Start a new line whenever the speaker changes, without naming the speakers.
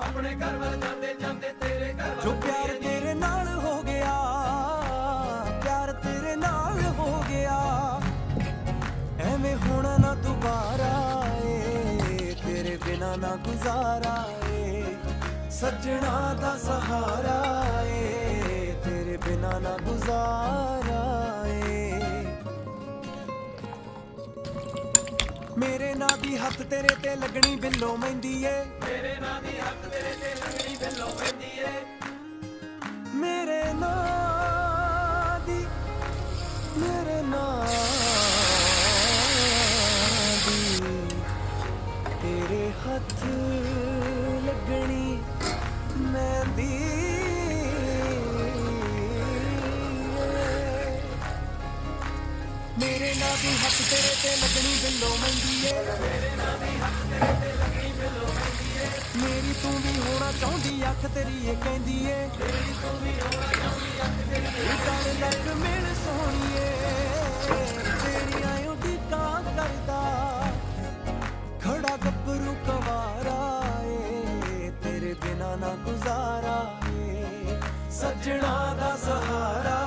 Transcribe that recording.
अपने घर वाल जाते जाते तेरे घर
जो प्यार तेरे नाल हो गया, प्यार तेरे नाल हो गया, एवें होना ना दोबारा ए, तेरे बिना ना गुजारा ए, सजना दा सहारा ए, तेरे बिना ना गुजारा ए। मेरे ना दी हथ तेरे ते लगनी बिल्लो मेहंदी ए,
मेरे ना दी हक तेरे ते लगनी बिल्लो मेहंदी है,
मेरे ना दी, मेरे ना दी तेरे हथ लगनी मेहंदी ए। मेरे ना दी हथ तेरे ते लगनी बिल्लो मेहंदी ए,
मेरे ना दी हक तेरे ते लगनी बिल्लो मेहंदी है,
मेरी तू भी होना चाहुंदी अख तेरी ये कहंदी ए,
तेरी तू भी होना चाहती हक तेरी
कर लग मिल सोहणीए तेरियां उडीकां करदा खड़ा गब्बरू कवारा ए, तेरे बिना ना गुजारा ए, सजना दा सहारा